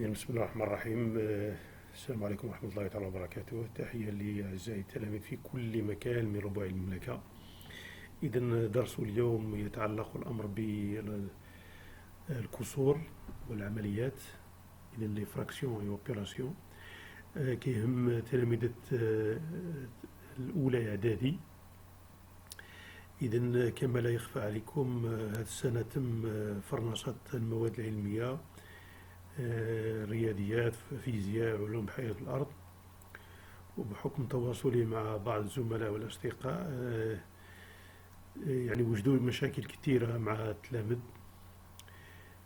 بسم الله الرحمن الرحيم. السلام عليكم ورحمة الله تعالى وبركاته. تحية لأعزائي التلاميذ في كل مكان من ربوع المملكة. إذا درس اليوم يتعلق الأمر بالكسور والعمليات، إذا لي فراكسيون وأوبيراسيون، كيهم تلاميذة الأولى إعدادي. إذا كما لا يخفى عليكم هذه السنة تم فرنسة المواد العلمية، رياضيات، فيزياء، علوم حياة الأرض. وبحكم تواصلي مع بعض الزملاء والأصدقاء يعني وجدوا مشاكل كثيرة مع التلاميذ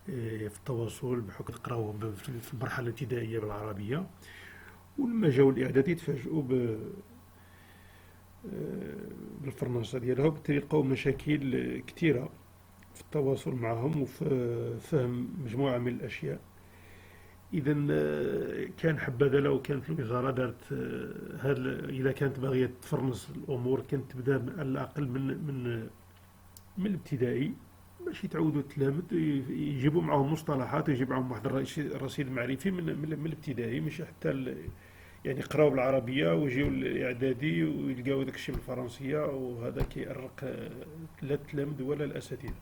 في التواصل، بحكم يقراو في المرحلة الابتدائية بالعربية، ولما جاو الإعدادي تفاجئوا بالفرنسة ديالها، وبالتالي لقاو مشاكل كثيرة في التواصل معهم وفي فهم مجموعة من الأشياء. إذا كان حبذا لو كانت الوزارة دارت إذا كانت باغية تفرنس الأمور كانت تبدا على الأقل من الابتدائي، باش يتعودوا التلاميذ يجيبوا معهم مصطلحات ويجيب معهم واحد الرصيد معرفي من الابتدائي، مش حتى يعني يقراو بالعربية ويجيو الإعدادي ويلقاو داك الشيء بالفرنسية، وهذا كيأرق لا التلاميذ ولا الأساتذة.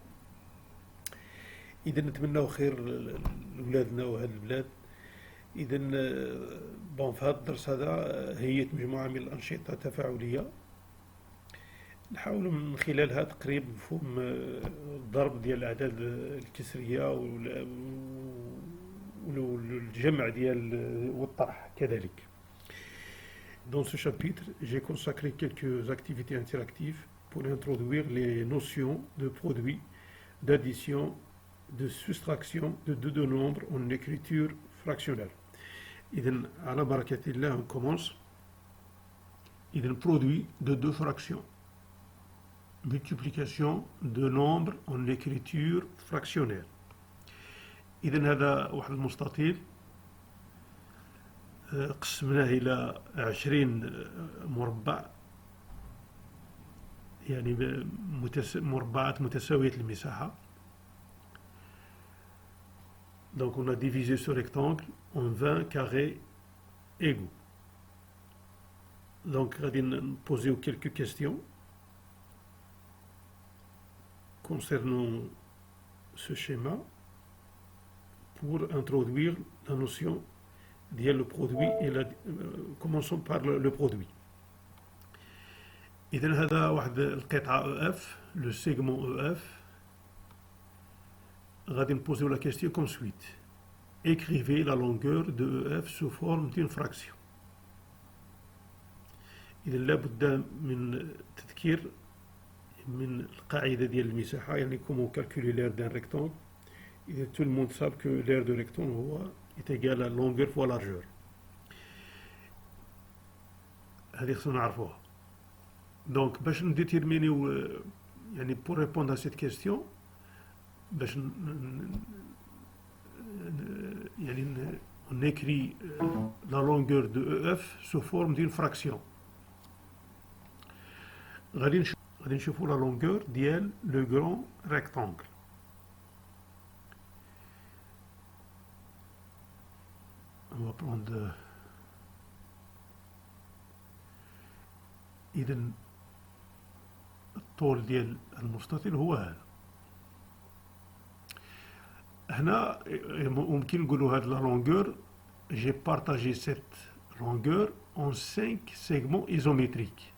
إذا نتمناو خير لولادنا وهذه البلاد. إذا في هذا الدرس هذا هيئت مجموعة من الأنشطة تفاعلية نحاول من خلالها تقريب مفهوم الضرب ديال الأعداد الكسرية والجمع ديال والطرح كذلك. Dans ce chapitre, j'ai consacré quelques activités interactives pour introduire les notions de produit, d'addition, de soustraction de deux nombres en écriture fractionnelle. إذن على بركة الله on commence. إذن produit de deux fractions, multiplication de nombres en écriture fractionnelle. إذن هذا واحد المستطيل قسمناه إلى 20 مربع، يعني مربعات متساوية المساحة. Donc on a divisé ce rectangle en 20 carrés égaux. Donc غادي نبوزيو quelques questions concernant ce schéma pour introduire la notion ديال le produit et commençons par le produit. إذن هذا واحد القطعة EF, le segment EF. غادي نبوزيو la question comme suite. Écrivez la longueur de EF sous forme d'une fraction. إذا لابد من تذكير من القاعدة ديال المساحة، يعني comment calculer l'aire d'un rectangle. إذا tout le monde sait que l'aire de rectangle هو est égal à longueur fois largeur. هذه خصنا نعرفوها. Donc باش نديتيرمينيو يعني pour répondre à cette question، باش يعني on écrit la longueur de EF sous forme d'une fraction. غادي نشوفوا la longueur ديال le grand rectangle. On va prendre إذا الطول ديال المستطيل هو هذا. هنا ممكن نقولوا هاد la longueur, j'ai partagé cette longueur en 5 segments isométriques.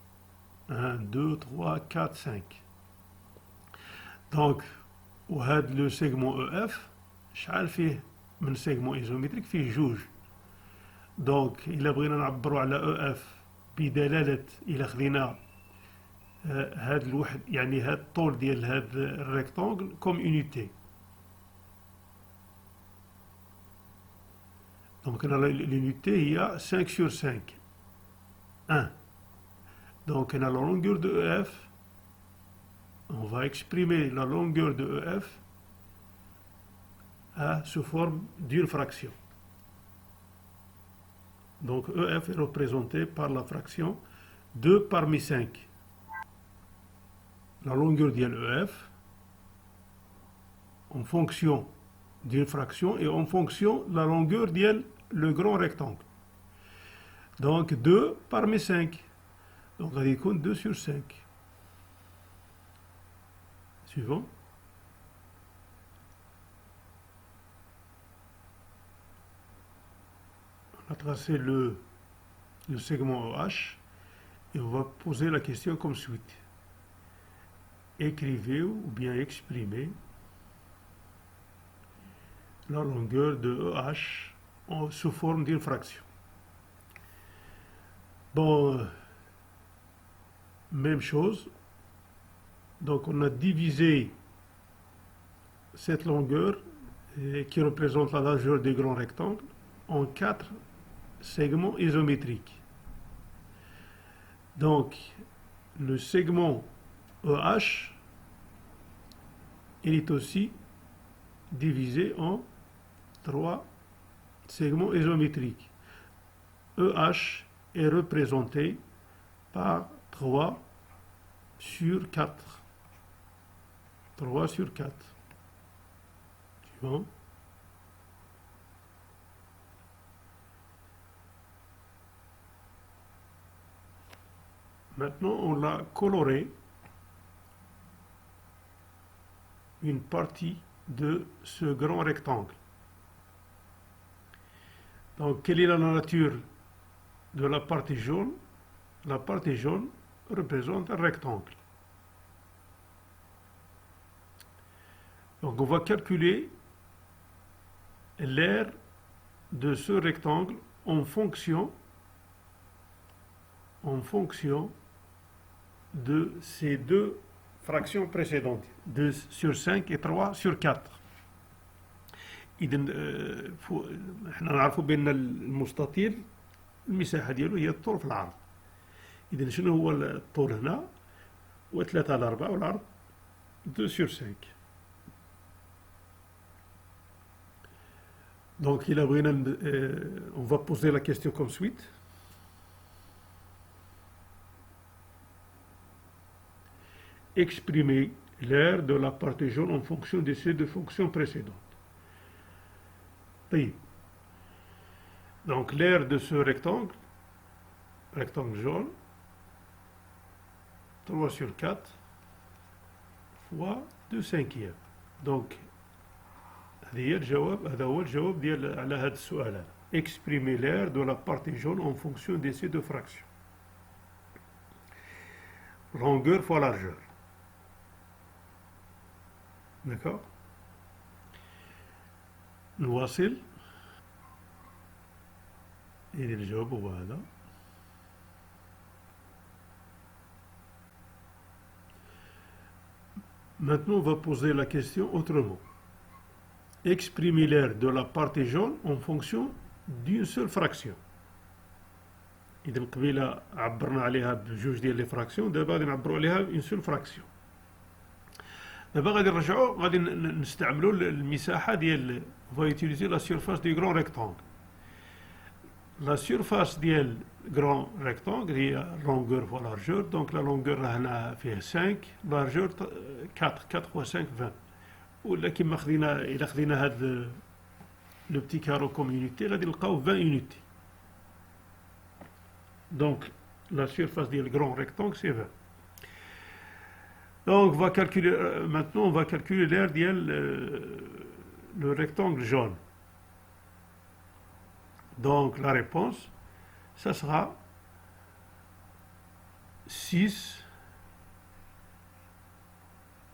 1, 2, 3, 4, 5. Donc وهاد لو segment EF شحال فيه من segment isométrique؟ فيه جوج. دونك إلا بغينا نعبروا على EF بدلالة إلا خدينا هاد الوحد، يعني هاد الطول ديال هاد الريكتانجل كوم unité. Donc l'unité هي 5 sur 5 1. Donc on a la longueur de EF, on va exprimer la longueur de EF sous forme d'une fraction. Donc EF est représenté par la fraction 2 parmi 5. La longueur de l'EF en fonction d'une fraction et en fonction de la longueur ديال le grand rectangle. Donc 2 parmi 5. Donc غادي يكون 2 sur 5. Suivant. On a tracé le segment OH et on va poser la question comme suite. Écrivez ou bien exprimez la longueur de EH sous forme d'une fraction. Bon, même chose. Donc on a divisé cette longueur qui représente la largeur des grands rectangles en 4 segments isométriques. Donc le segment EH, il est aussi divisé en 3 segments isométriques. EH est représenté par 3 sur 4. 3 sur 4. Suivant. Maintenant, on a coloré une partie de ce grand rectangle. Donc, quelle est la nature de la partie jaune? La partie jaune représente un rectangle. Donc, on va calculer l'aire de ce rectangle en fonction de ces deux fractions précédentes, 2 sur 5 et 3 sur 4. إذا احنا نعرفوا بأن المستطيل المساحة ديالو هي الطول في العرض. إذا شنو هو الطول هنا؟ هو 3 على 4 والعرض 2 sur 5. Donc il a on va poser la question comme suite. Exprimer l'aire de la partie jaune en fonction de ces deux fonctions précédentes. Oui. Donc l'aire de ce rectangle jaune, 3 sur 4 fois 2 cinquièmes. Donc هذا هو الجواب ديال على هذا السؤال هذا. Exprimer l'aire de la partie jaune en fonction de ces deux fractions. Longueur fois largeur. D'accord. نواصل. إذا الجواب هو هذا. Maintenant, on va poser la question autrement. Exprimer l'aire de la partie jaune en fonction d'une seule fraction. إذا قبيلة عبرنا عليها بجوج ديال لي فراكسيون، دابا غادي نعبروا عليها une seule fraction. دابا غادي نرجعوا غادي نستعملوا المساحة ديال on va utiliser la surface du grand rectangle. La surface ديال grand rectangle هي longueur fois largeur. Donc la longueur هنا فيه 5, largeur 4 fois 5 20. ولا كيما خدينا إلا خدينا هاد لو بتي كارو كوم يونيتي غادي نلقاو 20 يونيتي. Donc la surface du grand rectangle c'est 20. Donc maintenant on va calculer l'aire ديال le rectangle jaune. Donc la réponse ça sera 6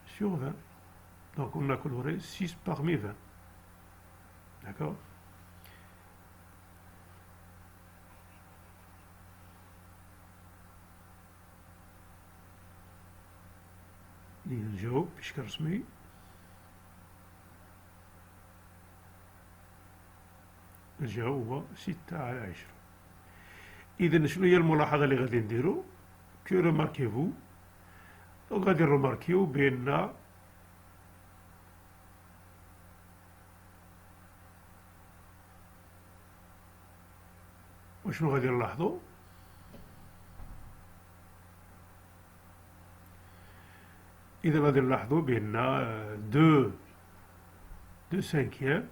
sur 20. Donc on a coloré 6 parmi 20. D'accord. نجاوب بشكل رسمي. الجواب هو 6 على 10. إذا شنو هي الملاحظة اللي غادي نديرو؟ كو ريماركيفو. دونك غادي نروماركيو بأن وشنو غادي نلاحظو؟ إذا غادي نلاحظو بأن 2 2 cinquièmes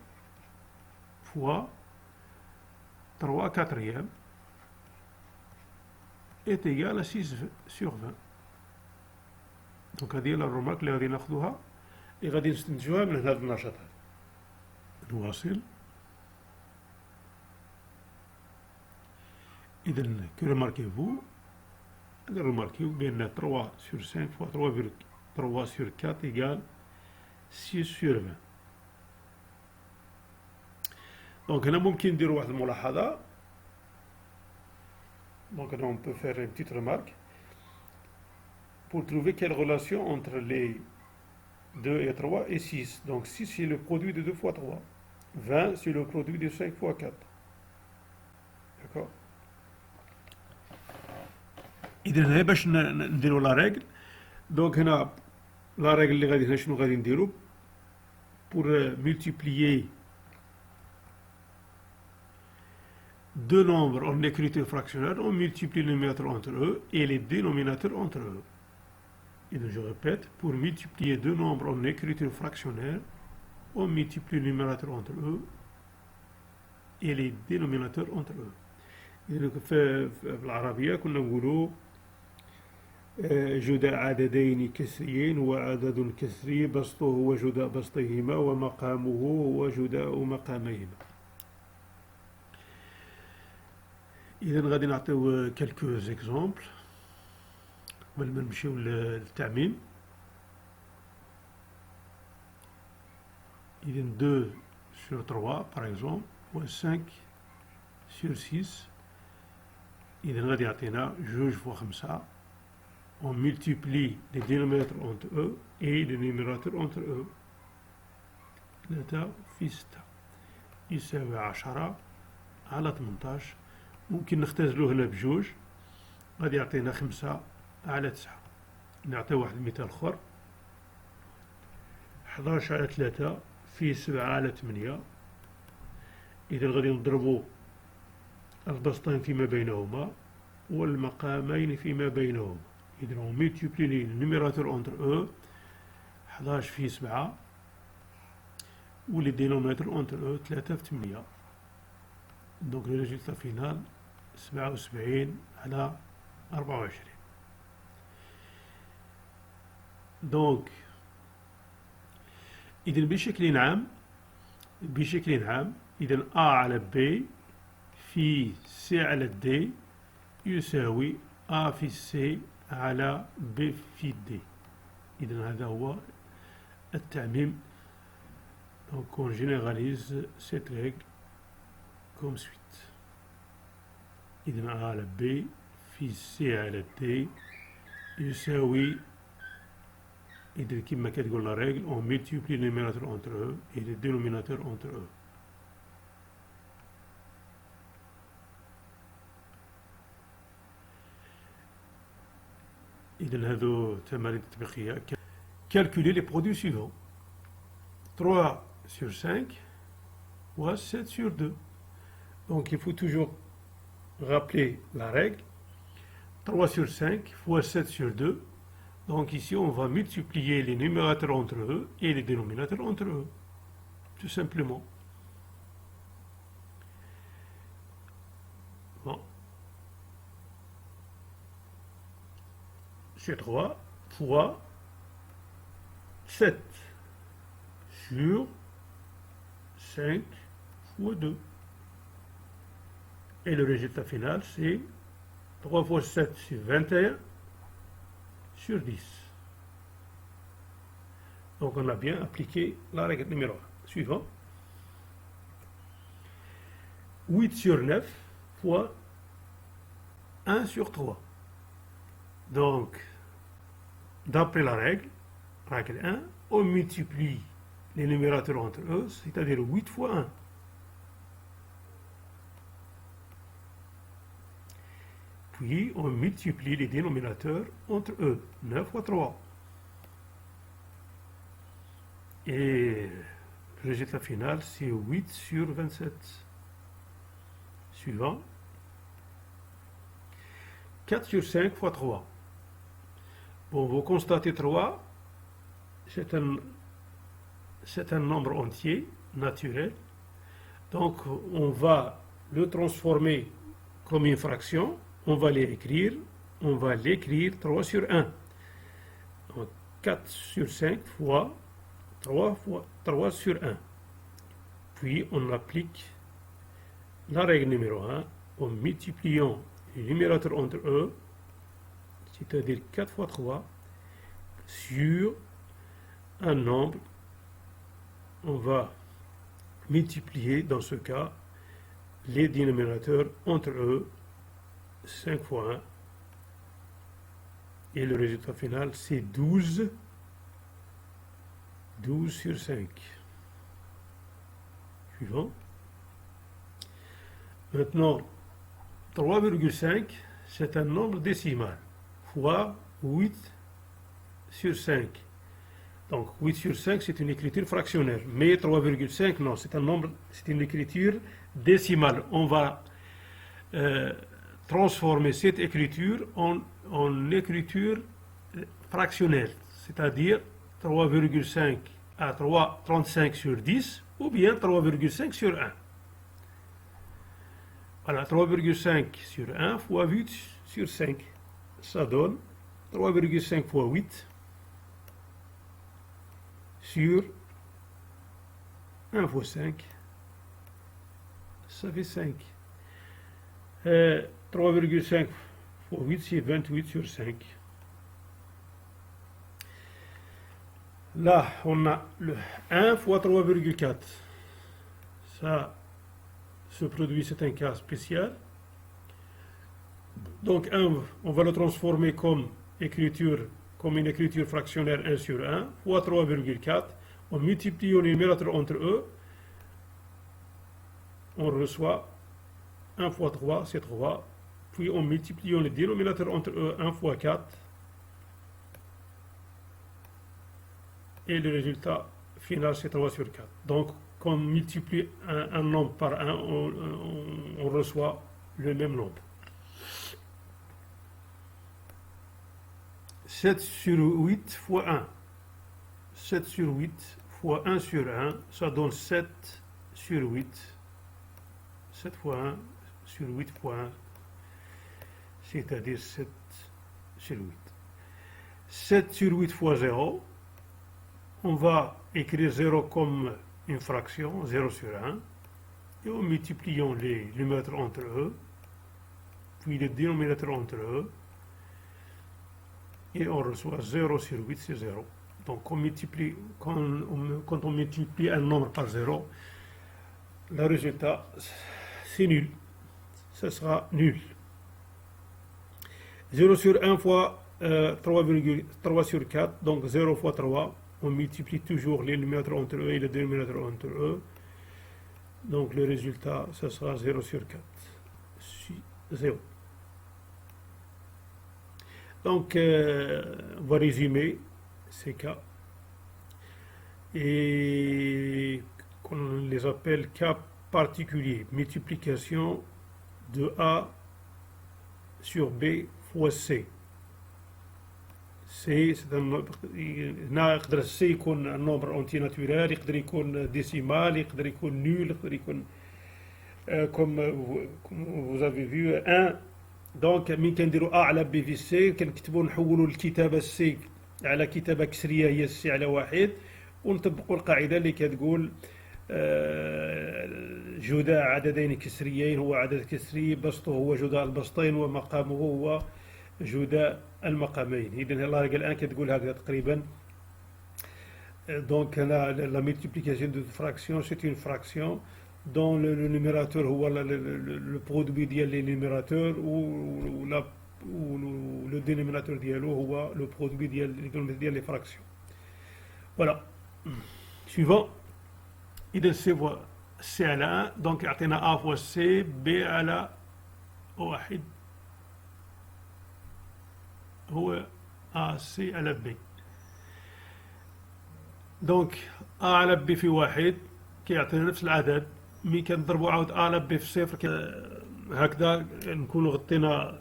fois 3 quatrièmes est égal à 6 sur 20. دونك هذه هي الرمارك اللي غادي ناخذوها اللي غادي نستنتجوها من هذا النشاط هذا. نواصل. إذا que remarquez-vous؟ remarquez-vous بأن 3 sur 5 fois 3 sur 4 égale 6 sur 20. Donc هنا ممكن نديروا واحد الملاحظة. Donc là on peut faire une petite remarque pour trouver quelle relation entre les 2 et 3 et 6. Donc 6 c'est le produit de 2 fois 3. 20 c'est le produit de 5 fois 4. D'accord. إذا هنا باش نديروا لا ريغل. دونك هنا لا ريغل اللي غادي هنا شنو غادي نديروا pour multiplier deux nombres en écriture fractionnelle, on multiplie le numérateur entre eux et les dénominateurs entre eux. Et donc je répète, pour multiplier deux nombres en écriture fractionnelle, on multiplie le numérateur entre eux et les dénominateurs entre eux. إذا في العربية كنا نقولوا جداء عددين كسريين وعدد كسري بسطه هو جداء بسطهما ومقامه هو جداء مقاميهما. إذا غادي نعطيو كالكو زيكزومبل قبل ما نمشيو للتعميم. إذا 2 sur 3 par exemple و 5 sur 6. إذا غادي يعطينا 2 fois 5. On multiplie les dénominateurs entre eux et les numérateurs entre eux. 3 في 6 يساوي 10 على 18. ممكن نختزلو هنا بجوج غادي يعطينا 5 على 9. نعطيو واحد المثال اخر. 11 على 3 في 7 على 8. إذا غادي نضربو البسطين فيما بينهما والمقامين فيما بينهما. إذا on multiplie les numérateurs entre eux. 11 في 7 و les dénominateurs entre eux 3 في 8. Donc le résultat final 77 على 24. Donc إذا بشكل عام إذا A على B في C على D يساوي A في C على B في D. إذا هذا هو التعميم. Donc on généralise cette règle comme suite. إذا A على B في C على D يساوي إذا كما كتقول la règle on multiplie les numérateurs entre eux et les dénominateurs entre eux. إذا هذو تمارين تطبيقية. Calculer les produits suivants. 3 sur 5 ou 7 sur 2. Donc il faut toujours rappeler la règle. 3 sur 5 fois 7 sur 2. Donc ici on va multiplier les numérateurs entre eux et les dénominateurs entre eux. Tout simplement. Bon. C'est 3 fois 7 sur 5 fois 2. Et le résultat final, c'est 3 fois 7, c'est 21 sur 10. Donc on a bien appliqué la règle numéro 1. Suivant. 8 sur 9 fois 1 sur 3. Donc, d'après la règle 1, on multiplie les numérateurs entre eux, c'est-à-dire 8 fois 1. Puis, on multiplie les dénominateurs entre eux, 9 fois 3. Et le résultat final, c'est 8 sur 27. Suivant. 4 sur 5 fois 3. Bon, vous constatez 3, c'est un c'est un nombre entier, naturel. Donc, on va le transformer comme une fraction. On va l'écrire. On va l'écrire 3 sur 1. Donc, 4 sur 5 fois 3 sur 1. Puis, on applique la règle numéro 1 en multipliant les numérateurs entre eux, c'est-à-dire 4 fois 3, sur un nombre. On va multiplier, dans ce cas, les dénominateurs entre eux, 5 fois 1. Et le résultat final, c'est 12. 12 sur 5. Suivant. Maintenant, 3,5, c'est un nombre décimal, fois 8 sur 5. Donc 8 sur 5, c'est une écriture fractionnaire. Mais 3,5, non, c'est un nombre, c'est une écriture décimale. On va transformer cette écriture en écriture fractionnelle, c'est-à-dire 3,5 à 35 sur 10, ou bien 3,5 sur 1. Voilà, 3,5 sur 1 fois 8 sur 5. Ça donne 3,5 fois 8 sur 1 fois 5. Ça fait 5. 3,5 fois 8, c'est 28 sur 5. Là, on a le 1 fois 3,4. Ça, ce produit, c'est un cas spécial. Donc 1, on va le transformer comme une écriture fractionnaire 1 sur 1, fois 3,4. En multipliant les numérateurs entre eux, on reçoit 1 fois 3, c'est 3. Puis en multipliant les dénominateurs entre eux, 1 fois 4. Et le résultat final, c'est 3 sur 4. Donc, quand on multiplie un nombre par 1, on reçoit le même nombre. 7 sur 8 fois 1. 7 sur 8 fois 1 sur 1, ça donne 7 sur 8. 7 fois 1 sur 8 fois 1, c'est-à-dire 7 sur 8. 7 sur 8 fois 0, on va écrire 0 comme une fraction, 0 sur 1, et en multipliant les numérateurs entre eux, puis les dénominateurs entre eux, et on reçoit 0 sur 8, c'est 0. Donc quand on multiplie un nombre par 0, le résultat, c'est nul. Ça sera nul. 0 sur 1 fois 3 sur 4, donc 0 fois 3. On multiplie toujours les numérateurs entre eux et les dénominateurs entre eux. Donc le résultat, ça sera 0 sur 4. 0. Donc, on va résumer ces cas. Et on les appelle cas particuliers. Multiplication de A sur B fois C. C, c'est un nombre. C يكون un nombre entier naturel, يقدر يكون décimal, يقدر يكون nul, يقدر يكون comme vous avez vu 1. دونك من كنديروا ا على بي في سي كنكتبوا نحولوا الكتابه السي على كتابه كسريه هي السي على واحد، ونطبقوا القاعده اللي كتقول جداء عددين كسريين هو عدد كسري، بسطه هو جداء البسطين، ومقامه هو جداء المقامين. اذا الله الان كتقول هكذا تقريبا. دونك لا ملتيبليكاسيون دو فراكسيون سي اون فراكسيون dont le numérateur هو le produit ديال les numérateurs ou le dénominateur ديالو هو le produit ديال les fractions. Voilà. Suivant. إذا C على 1 donc يعطينا A fois C B على واحد هو AC على B. donc A على B في واحد كيعطينا نفس العدد. مي كنضربوا عاود ا ب في صفر هكذا نكونوا غطينا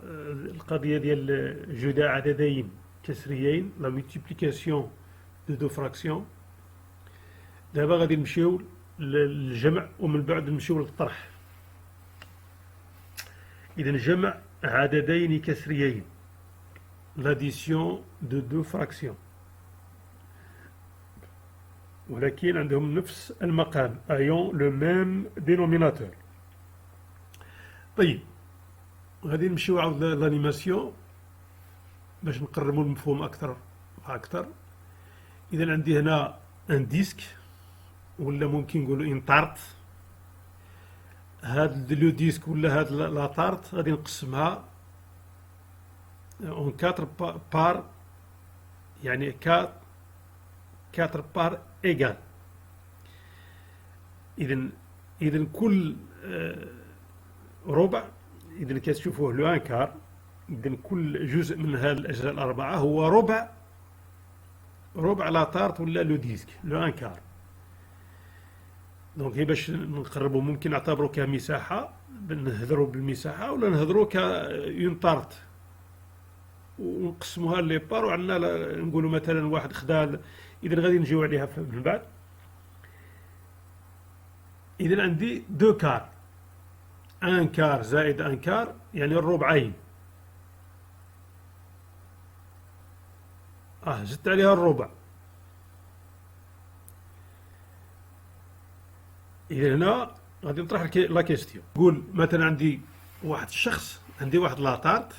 القضيه ديال جداء عددين كسريين لا ملتيبليكاسيون دو فراكسيون. دابا غادي نمشيو للجمع ومن بعد نمشيو للطرح. إذا جمع عددين كسريين، l'addition de deux fractions، ولكن عندهم نفس المقام، ayant le même dénominateur. طيب غادي نمشيو عاود لانيماسيون باش نقربوا المفهوم اكثر فاكثر. اذا عندي هنا ان ديسك ولا ممكن نقولوا ان طارت. هاد لو ديسك ولا هاد لا طارت غادي نقسمها اون 4 بار، يعني 4 بار ايغال. اذا كل ربع، إذا كتشوفوه لو ان كار، إذا كل جزء من هذه الأجزاء الأربعة هو ربع لا طارت ولا لو ديسك لو ان كار. دونك باش نقربوا ممكن نعتبروا كمساحة، نهضروا بالمساحة ولا نهضروا كاون طارت ونقسموها لي بار، وعندنا نقولوا مثلا واحد خدا. إذا غادي نجيو عليها من بعد. إذا عندي دو كار، ان كار زائد ان كار يعني الربعين. زدت عليها الربع. إذا هنا غادي نطرح لا كيستيون. نقول مثلا عندي واحد الشخص، عندي واحد لاطارت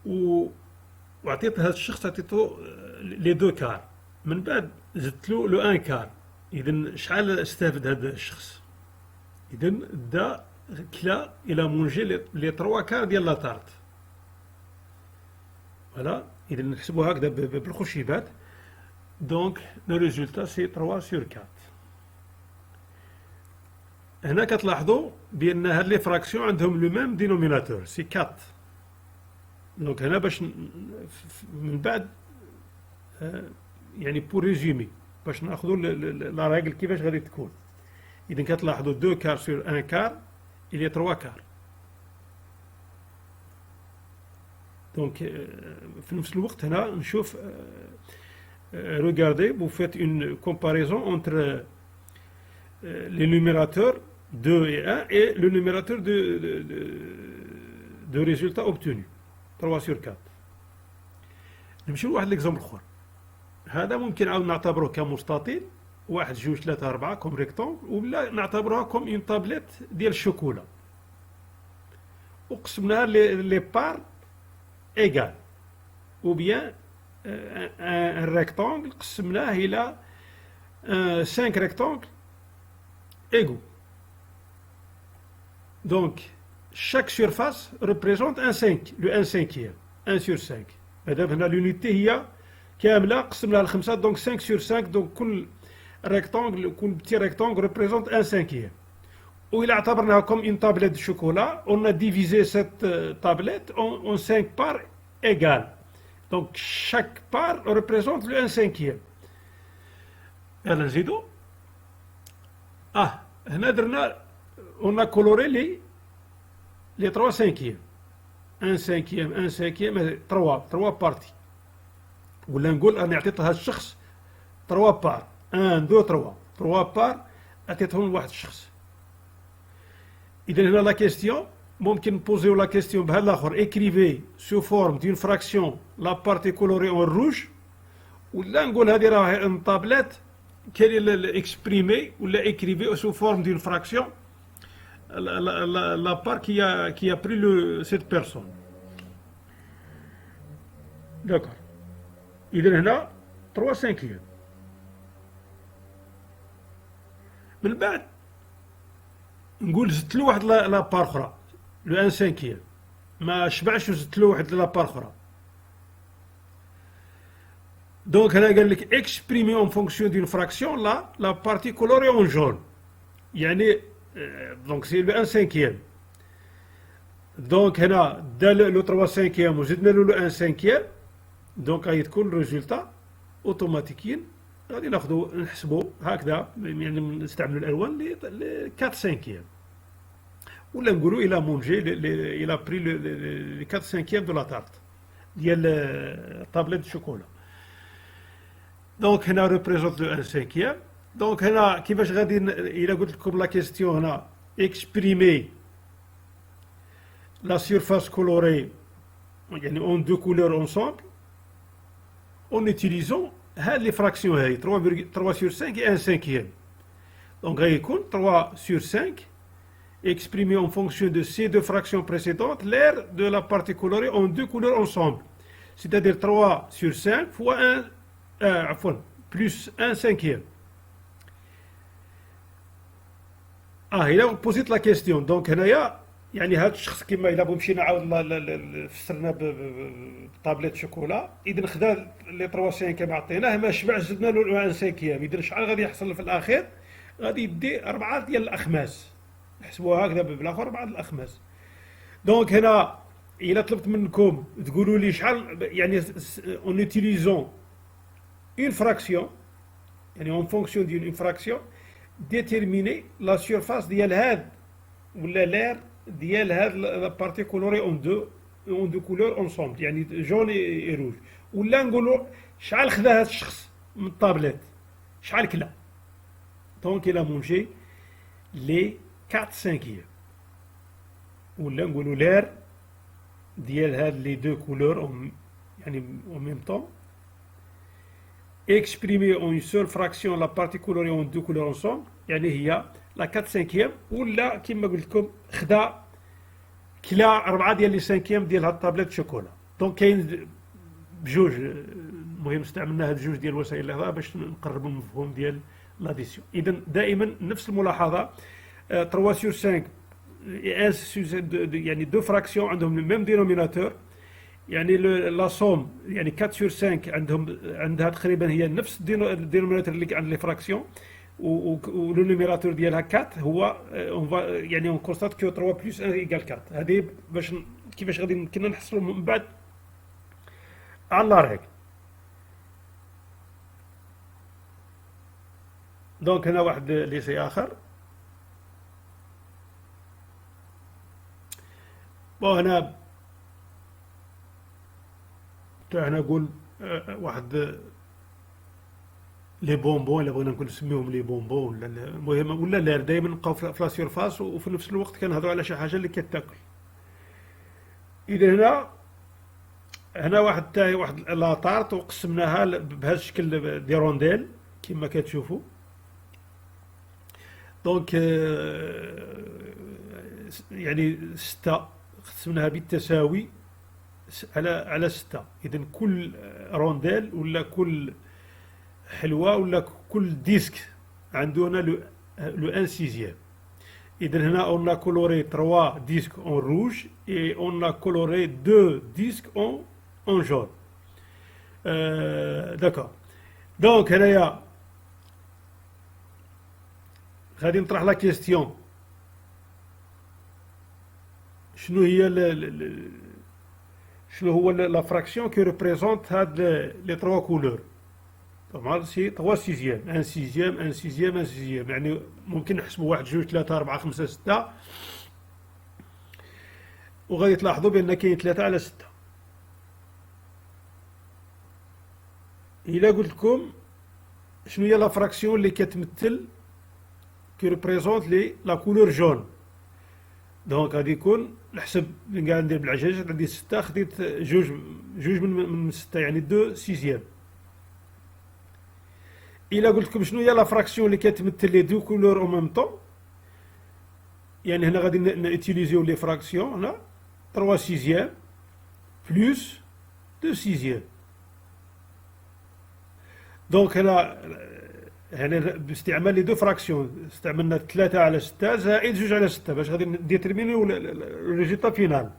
وعطيت هذا الشخص، عطيته لي دو كار، من بعد زدت له لو ان كار. إذا شحال استفد هذا الشخص؟ إذا دا كلا إلى مونجي لي 3 كار ديال لاطارت. فوالا. إذا نحسبوها هكذا بالخشيبات. دونك لو ريزولتا سي 3 sur 4. هنا كتلاحظوا بأن هاد لي فراكسيون عندهم لو ميم دينوميناتور سي 4. دونك هنا باش من بعد يعني بور ريزومي باش ناخذوا لا ريغل كيفاش غادي تكون. إذا كتلاحظوا 2 كار sur 1 كار il y a 3 كار. دونك في نفس الوقت هنا نشوف regardez vous faites une comparaison entre les numérateurs 2 et 1 et le numérateur de résultat obtenu 3 sur 4. نمشيو لواحد ليكزومبل اخر. هذا ممكن عاود نعتبروه كمستطيل، 1 2 3 4 كوم ريكتونغ، ولا نعتبروها كوم اون طابليت ديال الشوكولا وقسمناها لي بار ايغال، او بيان ان ريكتونغل قسمناه الى 5 ريكتونغل égaux. Donc chaque surface représente un 5، le 1 cinquième، 1 sur 5. مادام هنا l'unité هي كاملة قسمناها لخمسة، donc 5 sur 5، donc كل rectangle، كل petit rectangle représente 1 cinquième. وإلا اعتبرناها comme une tablette de chocolat، on a divisé cette tablette en 5 parts égales. Donc chaque part représente le 1 cinquième. يلا نزيدو. هنا درنا on a coloré les 3 cinquièmes. 1 cinquième 1 cinquième 3 parties. ولا نقول أنا عطيت هذا الشخص 3 بار، 1 2 3 بار عطيتهم لواحد الشخص. إذا هنا لا كيستيون ممكن نبوزيو لا كيستيون بهذا الآخر، écrivez sous forme d'une fraction la partie colorée en rouge، ولا نقول هذه راه ان طابلات كاين اكسبريمي ولا écrivez sous forme d'une fraction la part qui a pris cette personne. D'accord. إذا هنا 3 cinquièmes. من بعد نقول زدت له واحد لا بار اخرى لو 1 cinquième، ما شبعش وزدت له واحد لا بار اخرى. دونك هنا قال لك اكسبريمي اون فونكسيون دون فراكسيون لا بارتي كولوري اون جون، يعني دونك سي لو 1 cinquième. دونك هنا دا لو 3 cinquième وزدنا له لو 1 cinquième، دونك غادي تكون الريزولتا اوتوماتيكيا غادي ناخذو نحسبو هكذا، يعني نستعملوا الالوان ل 4 cinquième، ولا نقولوا الى مونجي الى بري لي 4 cinquième دو لا تارت ديال طابلة الشوكولا. دونك هنا ريبريزونت لو ان سانكيام. دونك هنا كيفاش غادي الا قلت لكم لا كيستيون هنا اكسبريمي لا سيرفاس كولوري يعني اون دو كولور اونسومبل اون utilisant هاد لي فراكسيون هاي 3 sur 5 et 1 cinquième. Donc غيكون 3 sur 5 exprimé en fonction de ces deux fractions précédentes l'aire de la partie colorée en deux couleurs ensemble. C'est-à-dire 3 sur 5 fois 1 plus 1 cinquième. هنا بوزيت لا كيستيون. دونك هنايا يعني هذا الشخص كما الا مشينا عاود فسرنا بطابليت شوكولا، اذا خدا لي 3 5 كما عطيناه ما شبعش زدنا له 1 5، اذا شحال غادي يحصل في الاخير؟ غادي يدي 4 ديال الاخماس، نحسبوها هكذا بالاخر 4 الاخماس. دونك هنا الا طلبت منكم تقولوا لي شحال يعني اون اوتيليزون اون فراكسيون يعني اون فونكسيون ديال اون فراكسيون ديتيرميني لا سيرفاس ديال هاد ولا لير ديال هاد لا بارتي كولوري اون دو كولور اونسومبل يعني جون اي روج، ولا نقولوا شحال خدا هاد الشخص من الطابليت شحال كلا. دونك الى مونجي لي 4 cinquième ولا نقولوا لير ديال هاد لي دو كولور يعني en même temps exprimé en une seule fraction la partie colorée en deux couleurs ensemble يعني هي لا 4 cinquième، ولا كما قلت لكم خدا كلا 4 ديال لي cinquième ديال هاد الطابليت شوكولا. دونك كاين بجوج، المهم استعملنا هاد جوج ديال وسائل الاضاءه باش نقربوا المفهوم ديال لاديسيون. اذا دائما نفس الملاحظه 3 sur 5 يعني دو فراكسيون عندهم لو ميم دينوميناتور، يعني لا سوم يعني 4 sur 5 عندها تقريبا هي نفس الدينوميناتور اللي عند لي فراكسيون، ولو نيميراتور ديالها 4 هو يعني اون كونستات كو 3 بلس 1 ايكال 4. هذه باش كيفاش غادي يمكننا نحصلوا من بعد على لا ريغل. دونك هنا واحد ليسي اخر. بون هنا نقول واحد لي بونبون اللي بغينا نقول نسميهم لي بونبون ولا المهم ولا لا دائما نبقاو في لا سيرفاس وفي نفس الوقت كنهضروا على شي حاجه اللي كتاكل. اذا هنا واحد لاطارت وقسمناها بهذا الشكل دي رونديل كما كتشوفوا. دونك يعني 6 قسمناها بالتساوي على 6. اذا كل رونديل ولا كل حلوه ولا كل ديسك عندنا لو 1 sixième. اذا هنا on a coloré 3 disques en rouge et on a coloré 2 disques en jaune. D'accord. دونك هنايا غادي نطرح لا كيستيون شنو هي شنو هو لا فراكسيون كي ريبريزونت هاد لي 3 كولور. طبعا سي 3 sixième 1 sixième 1 sixième 1 sixième يعني ممكن نحسبوا 1 2 3 4 5 6 وغادي تلاحظوا بان كاين 3 على 6. الا قلت لكم شنو هي لا فراكسيون اللي كتمثل كي ريبريزونت لي لا كولور جون، دونك غادي يكون نحسب كاع ندير بالعجاج عندي 6 خديت جوج من 6 يعني 2 sixième. الا قلت لكم شنو هي لا فراكسيون اللي كتمثل لي دو كولور او ميم طون، يعني هنا غادي نوتيليزيو لي فراكسيون هنا 3 sixième بلس 2 sixième. دونك هنا باستعمال لي دو فراكسيون استعملنا 3 على 6 زائد 2 على 6 باش غادي نديترمينيو الريزلتا فينال.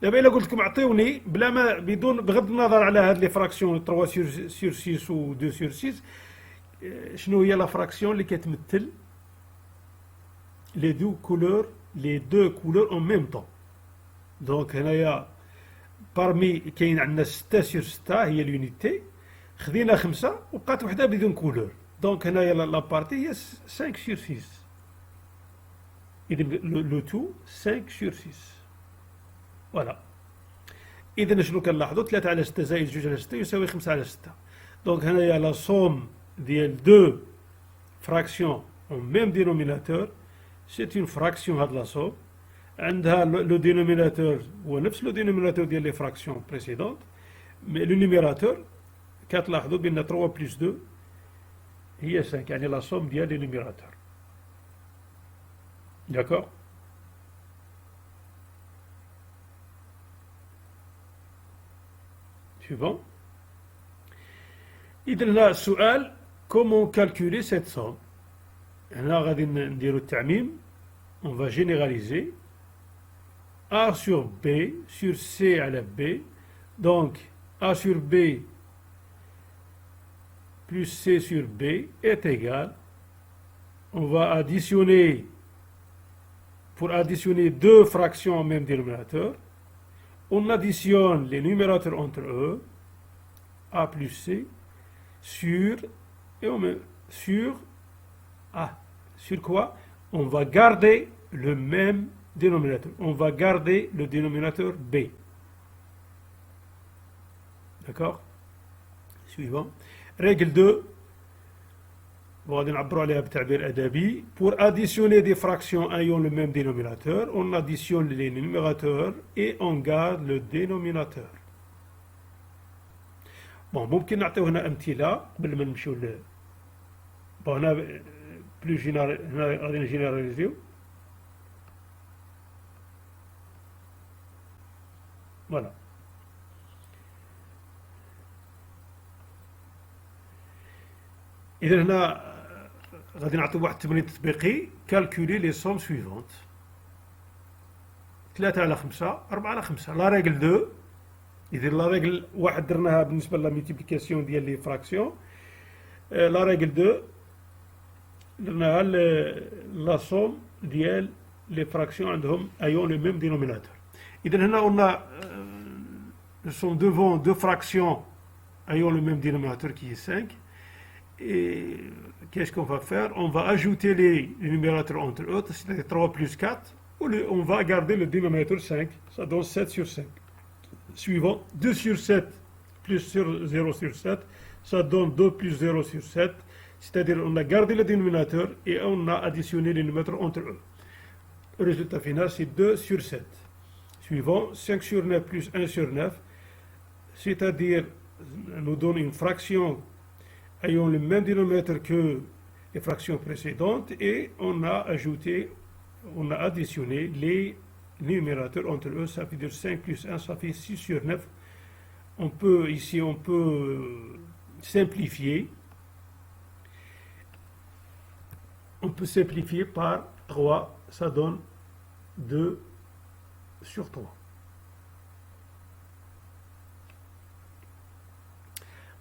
دابا الا قلت لكم عطيوني بلا ما بغض النظر على هاد لي فراكسيون 3 sur 6 و 2 sur 6 شنو هي لا فراكسيون اللي كتمثل لي دو كولور اون ميم طون. دونك هنايا بارمي كاين عندنا 6 sur 6 هي اليونيتي، خدينا 5 وبقات وحده بدون كولور. دونك هنايا لا بارتي هي 5 sur 6. اذا لو تو 5 sur 6 فوالا. اذا شنو كنلاحظوا 3 على 6 زائد 2 على 6 يساوي 5 على 6. Donc il y a la somme des deux fractions au même dénominateur, c'est une fraction de la somme. عندها le dénominateur هو نفس le dénominateur ديال les fractions précédentes, mais le numérateur كتلاحظوا بأن 3 plus 2 هي 5, يعني la somme ديال les numérateurs. D'accord? Suivant. إذا هنا السؤال comment calculer cette somme. هنا غادي نديرو التعميم. On va généraliser A sur B sur C à la B. Donc A sur B plus C sur B est égal. On va additionner, pour additionner deux fractions au même dénominateur, on additionne les numérateurs entre eux, A plus C, sur, et on met sur A. Sur quoi? On va garder le même dénominateur. On va garder le dénominateur B. D'accord? Suivant. Règle 2. Bon, pour additionner des fractions ayant le même dénominateur, on additionne les numérateurs et on garde le dénominateur. Bon, ممكن نعطيو هنا أمثلة قبل ما نمشيو bon, هنا plus هنا غادي نجينيراليزيو. Voilà. إذا هنا غادي نعطيو واحد التمرين تطبيقي. calculer les sommes suivantes. 3 على 5 4 على 5. لا ريغل 2. إذا لا ريغل واحد درناها بالنسبة لا ميتيبليكاسيون ديال لي فراكسيون. لا ريغل 2 درناها لا سوم ديال لي فراكسيون عندهم ايون لو ميم دينوميناتور. إذا هنا قلنا nous sommes devant deux fractions ayant le même dénominateur qui est 5. Et qu'est-ce qu'on va faire? On va ajouter les numérateurs entre eux, c'est-à-dire 3 plus 4, ou on va garder le dénominateur 5, ça donne 7 sur 5. Suivant, 2 sur 7 plus 0 sur 7, ça donne 2 plus 0 sur 7, c'est-à-dire on a gardé le dénominateur et on a additionné les numérateurs entre eux. Le résultat final, c'est 2 sur 7. Suivant, 5 sur 9 plus 1 sur 9, c'est-à-dire nous donne une fraction ayant le même dénominateur que les fractions précédentes et on a ajouté, on a additionné les numérateurs entre eux, ça veut dire 5 plus 1, ça fait 6 sur 9. On peut, ici, on peut simplifier. On peut simplifier par 3, ça donne 2 sur 3.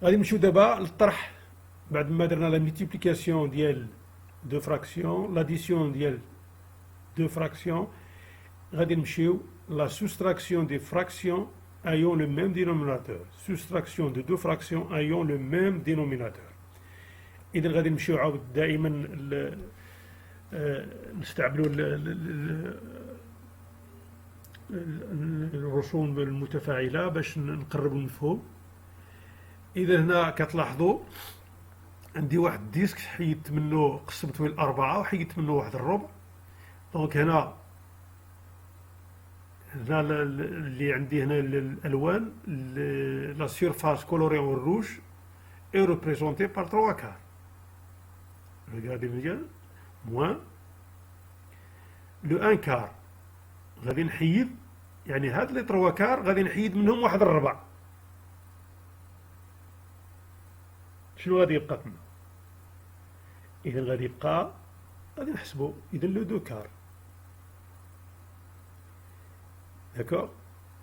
غادي نمشيو دابا للطرح. بعد ما درنا لا ميتيبليكاسيون ديال دو فراكسيون لاديسيون ديال دو فراكسيون غادي نمشيو لا سوستراكسيون دي فراكسيون ayant le même dénominateur. Soustraction de deux fractions ayant le même dénominateur. إذا غادي نمشيو عاود دائما نستعملوا الرسوم المتفاعلة باش نقربوا المفهوم. إذا هنا كتلاحظوا عندي واحد الديسك حيدت منه قسمته لأربعة وحيدت منه واحد الربع. دونك هنا اللي عندي هنا الألوان لا سيرفاس كولوري اون روج est représentée par 3 quarts. Regardez bien. Moins le 1 quart. غادي نحيد يعني هاد لي 3 كار غادي نحيد منهم واحد الربع. شنو غادي يبقى تما؟ إذا غادي يبقى غادي نحسبو إذا لو 2 كار. داكوغ.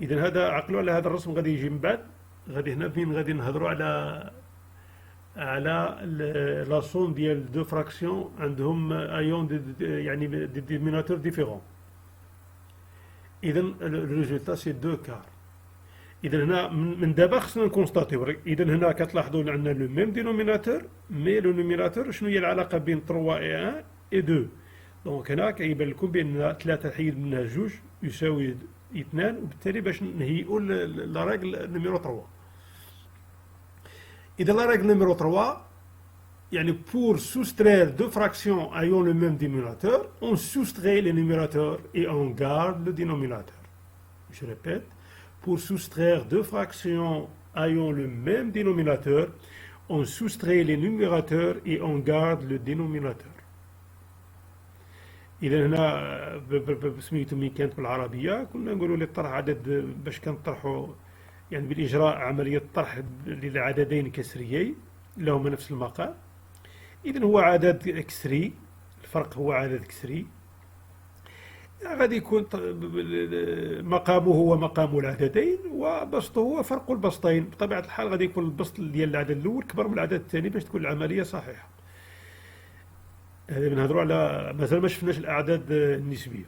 إذا هذا عقلوا على هذا الرسم غادي يجي من بعد. غادي هنا فين غادي نهضروا على لا سوم ديال دو فراكسيون عندهم ايون يعني دي دينوميناتور ديفيرون. إذا الريزولتا سي 2 كار. إذا هنا من دابا خصنا نكونستاتيو. إذا هنا كتلاحظوا عندنا لو ميم دينوميناتور مي لو نوميناتور شنو هي العلاقة بين 3 اي 1 اي 2. دونك هنا كيبان لكم بأن 3 حيد منها 2 يساوي 2 وبالتالي باش نهيئوا لا ريغل نيميرو 3. إذا la règle numéro 3, يعني pour soustraire deux fractions ayant le même dénominateur, on soustrait le numérateur et on garde le dénominateur. Je répète, pour soustraire deux fractions ayant le même dénominateur, on soustrait les numérateurs et on garde le dénominateur. إذا هنا سميتو مين كانت بالعربية كنا نقولوا للطرح عدد باش كنطرحوا يعني بالإجراء عملية طرح للعددين كسريين لهما نفس المقام. إذا هو عدد كسري، الفرق هو عدد كسري، غادي يكون مقامه هو مقام العددين وبسطه هو فرق البسطين. بطبيعة الحال غادي يكون البسط ديال العدد الأول كبر من العدد الثاني باش تكون العملية صحيحة. هذا بنهضروا على مازال ما شفناش الأعداد النسبية.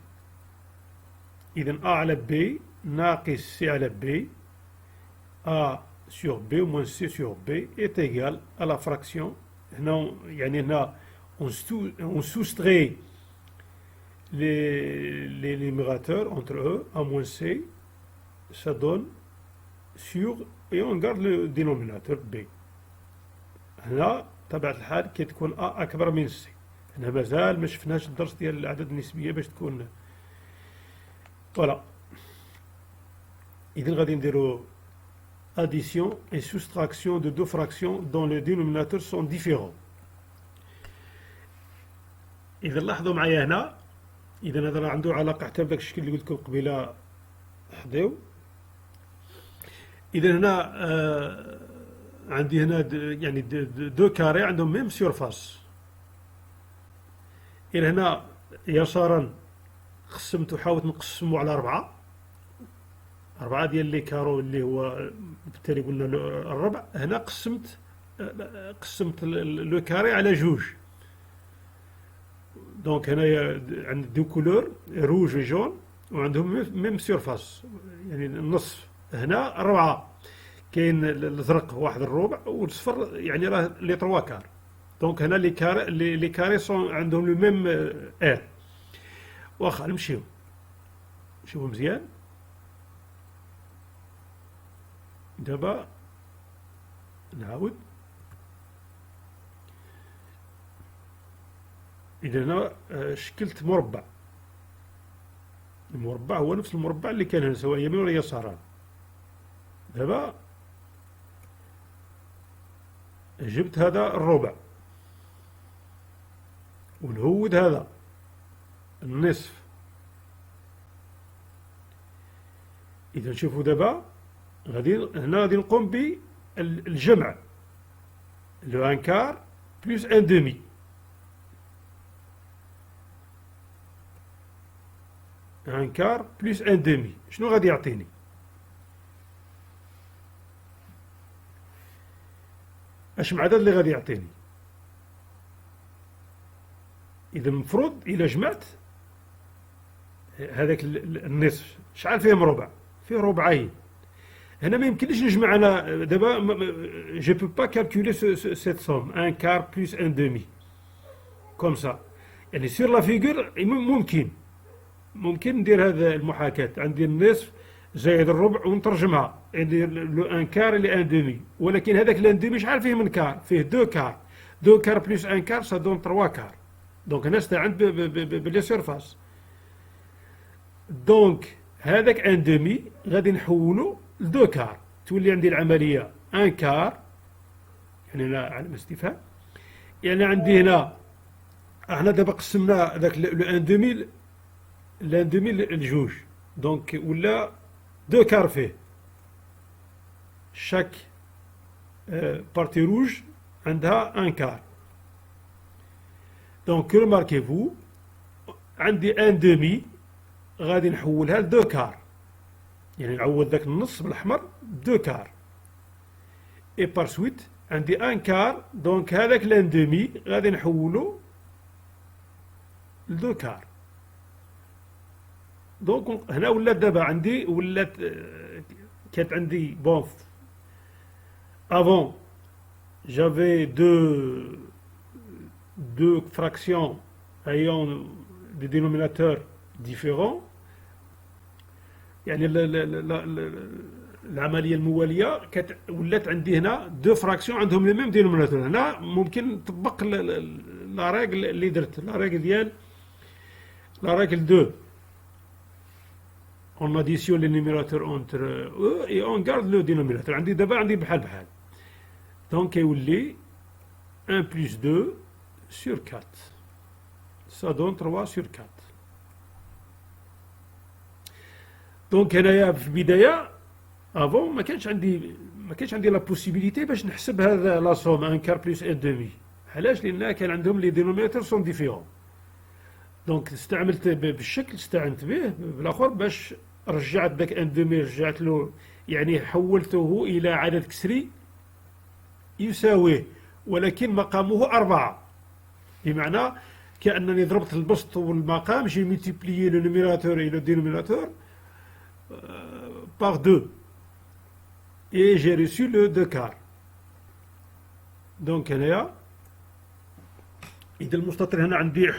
إذا A على B ناقص C على B A sur B moins C sur B est égal à la fraction. هنا يعني هنا on soustrait les numérateurs entre eux A moins C, ça donne sur et on garde le dénominateur B. هنا طبيعة الحال كي تكون A أكبر من C. هنا مازال ما شفناش الدرس ديال الأعداد النسبية باش تكون فوالا. إذن غادي نديرو addition et soustraction de deux fractions dont les dénominateurs sont différents. إذا لاحظوا معايا هنا، إذا هذا راه عنده علاقة حتى بداك الشكل اللي قلت لكم قبيله حداو. إذا هنا عندي هنا يعني دو كاري عندهم ميم سيرفاس. إذا هنا يسارا قسمت وحاولت نقسمو على 4 ديال لي كارو اللي هو بالتالي قلنا الربع. هنا قسمت لو كاري على 2. دونك هنايا عندي دو كولور روج وجون وعندهم ميم سيرفاس يعني النصف. هنا 4 كاين الازرق واحد الربع والصفر يعني راه لي 3 كار. دونك هنا لي كاري سون عندهم لو ميم ار. واخا نمشيو نشوفو مزيان. دابا نعاود. إذا هنا شكلت مربع. المربع هو نفس المربع اللي كان هنا سواء يمين ولا يسارا. دابا جبت هذا الربع ونهود هذا النصف. إذا شوفوا دابا هنا غادي نقوم بالجمع لو ان كار بلس ان دومي. ان كار بلس ان دومي شنو غادي يعطيني؟ اش العدد اللي غادي يعطيني؟ اذا المفروض الا جمعت هذاك النصف شحال فيه مربع؟ فيه ربعين. هنا ما يمكنليش نجمع انا دابا جو بو با كالكولي سيت سوم ان كار بلس ان دومي كوم سا. يعني سير لا فيغور ممكن ندير هذا المحاكاة. عندي النصف زائد الربع ونترجمها يعني لو ان كار لي ان دومي. ولكن هذاك لان دومي شحال فيه من كار؟ فيه 2 كار. 2 كار بلس ان كار سا دون 3 كار. دونك هنا استعنت بلي سيرفاس. دونك هذاك ان دومي غادي نحولو ل 2 كار. تولي عندي العملية ان كار يعني هنا علامة استفهام. يعني عندي هنا احنا دابا قسمنا هذاك لو ان دومي لان دومي لجوج. دونك ولا 2 كار فيه. شاك بارتي روج عندها ان كار. دونك رماركيفو عندي ان دومي غادي نحولها ل 2 كار. يعني نعوض ذاك النص بالاحمر 2 كار. اي بار سويت عندي ان كار. دونك هذاك لان دومي غادي نحولو ل 2 كار. دونك هنا ولات دابا عندي ولات كانت عندي بون افون جافي deux fractions ayant des dénominateurs différents. يعني العمليه المواليه ولات عندي هنا دو فراكسيون عندهم لو ميم دينوميناتور. هنا ممكن نطبق لا ريغل اللي درت، لا ريغل ديال لا ريغل 2. on additionne les numérateurs entre eux et on garde le dénominateur. عندي دابا عندي بحال بحال. donc كيولي 1 plus 2 sur 4. ça donne 3 sur 4. donc هنايا في البدايه افون ما كانش عندي لا بوسيبيليتي باش نحسب هذا لا سوم 1 كار بلس 1 دومي. علاش؟ لان كان عندهم لي دينوميناتور سون ديفيرون. دونك استعملت بالشكل استعنت به بالاخر باش رجعت ذاك 1 دومي، رجعت له يعني حولته الى عدد كسري يساويه ولكن مقامه 4، بمعنى كانني ضربت البسط والمقام، جي ملتيبليي لو نوميراتور et le dénominateur par 2 et j'ai reçu le 2 quarts. donc هنايا إذا المستطيل هنا عندي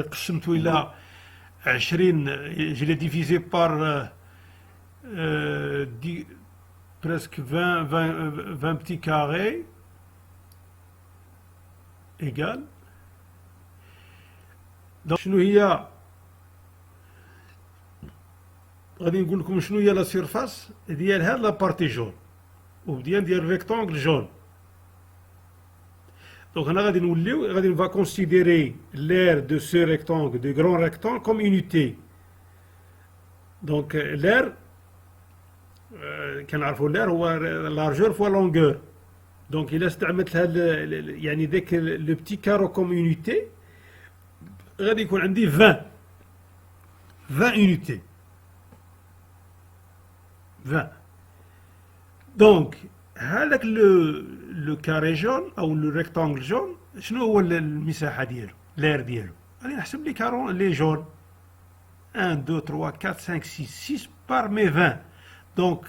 قسمته إلى 20، je l'ai divisé par presque 20 petits carrés égal. donc شنو هي غادي نقول لكم شنو هي لا سيرفاس ديال هاد لا بارتي جون وديال ريكتونغل جون. donc هنا غادي on va considérer l'aire de ce rectangle, de grand rectangle, comme unité. donc l'aire كنعرفوا l'aire هو largeur fois longueur. donc إلا استعملت هذا يعني ذاك لو بتي كارو كوم يونيتي غادي يكون عندي 20 يونيتي 20. donc هذاك لو كاري جون او لو ريكتانغل جون شنو هو المساحه ديالو، لير ديالو؟ غادي نحسب لي كارون لي جون 1 2 3 4 5 6 6 par mes 20. donc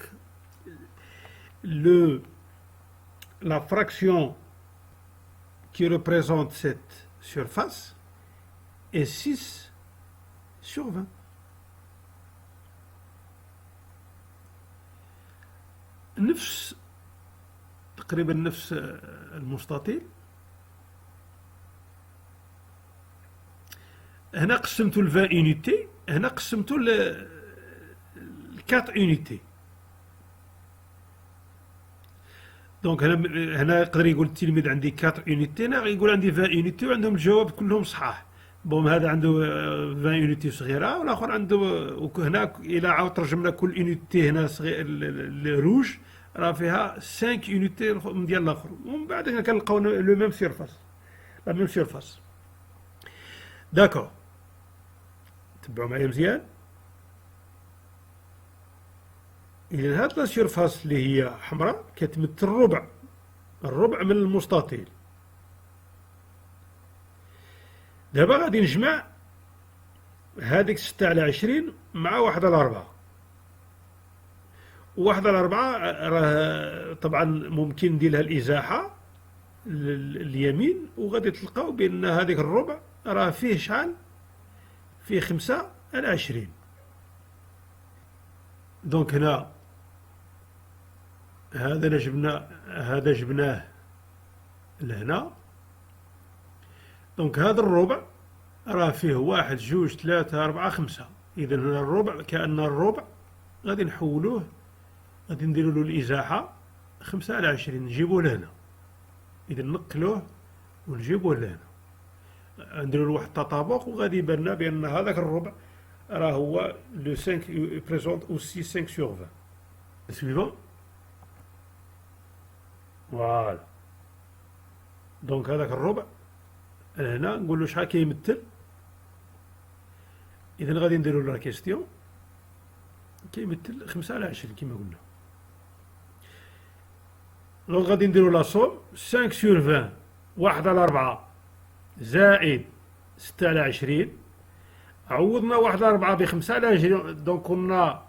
la fraction qui représente cette surface est 6 sur 20. تقريبا نفس المستطيل. هنا قسمته ل 20 يونيتي، هنا قسمته ل 4 يونيتي. دونك هنا يقدر يقول التلميذ عندي 4 يونيتي، هنا يقول عندي 20 يونيتي وعندهم الجواب كلهم صحاح. بون هذا عنده 20 يونيتي صغيره والاخر عنده، هنا الى عاود ترجمنا كل يونيتي هنا صغير الروج راه فيها 5 يونيتي ديال الاخر، ومن بعد كنلقاو لو ميم سيرفاس، لا ميم سيرفاس. داكور، تبعوا معايا مزيان. اذا هاد لا سيرفاس اللي هي حمراء كتمثل الربع من المستطيل. دابا غادي نجمع هذيك 6 على 20 مع 1 على 4. 1 على 4 راه طبعا ممكن ندير لها الازاحه اليمين، وغادي تلقاو بان هذيك الربع راه فيه شحال؟ فيه 5 على 20. دونك هنا هذا جبناه لهنا. دونك هذا الربع راه فيه 1 2 3 4 5. اذا هنا الربع كأن الربع غادي نحولوه، غادي نديروا له الازاحه 5 على 20 نجيبوه لهنا. اذا نقلوه ونجيبوه لهنا، نديروا له واحد التطابق وغادي يبان لنا بان هذاك الربع راه هو لو 5 بريزونت اوسي 5 sur 20. سويفون فوالا. دونك هذاك الربع هنا نقول له شحال كيمثل. اذا غادي نديروا له لا كيستيون، كيمثل 5 على 20 كما قلنا. دونك غادي نديروا لا صوم 5 sur 20 1 على 4 زائد 6 على 20. عوضنا 1 على 4 ب 5 على 20. دونك قلنا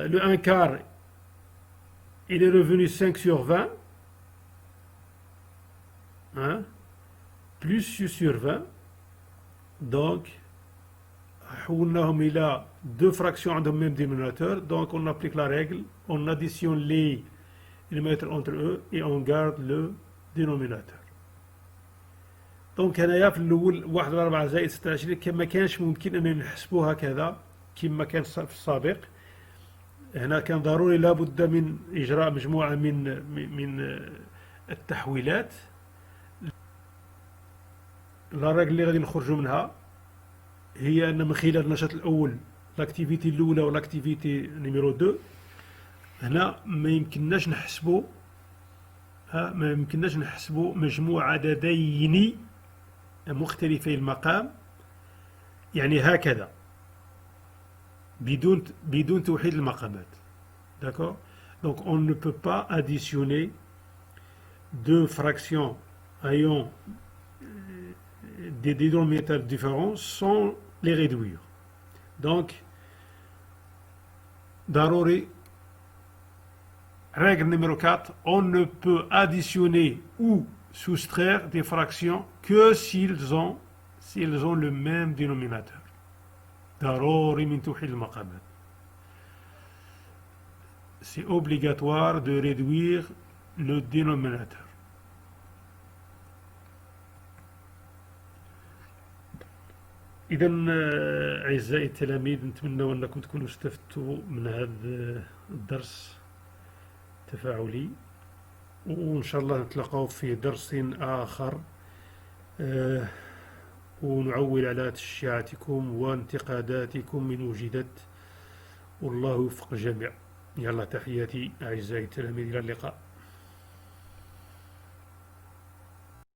le 1 quart il est revenu 5 sur 20 hein, plus 6 sur 20. donc حولناهم إلى deux fractions عندهم même dénominateur, donc on applique la règle, on additionne les numérateurs entre eux et on garde le dénominateur. دونك هنايا في الاول 1 على 4 زائد 26 كما كانش ممكن ان نحسبوها هكذا كما كان في السابق. هنا كان ضروري لابد من اجراء مجموعه من التحويلات. لا راجل اللي غادي نخرجوا منها هي ان من خلال النشاط الاول لاكتيفيتي الاولى ولاكتيفيتي نيميرو 2 هنا ما يمكنناش نحسبوا مجموع عددين مختلفي المقام يعني هكذا بدون توحيد المقامات. D'accord? Donc on ne peut pas additionner deux fractions ayant des dénominateurs différents sans les réduire. Donc ضروري règle numéro 4, on ne peut additionner ou soustraire des fractions que s'ils ont le même dénominateur. ضروري من توحيد المقامات. C'est obligatoire de réduire le dénominateur. إذا أعزائي التلاميذ نتمنى أنكم تكونوا استفدتوا من هذا الدرس تفاعلي، وإن شاء الله نتلاقاو في درس آخر ونعول على تشجيعاتكم وانتقاداتكم من وجدت، والله يوفق الجميع. يلا تحياتي أعزائي التلاميذ، إلى اللقاء.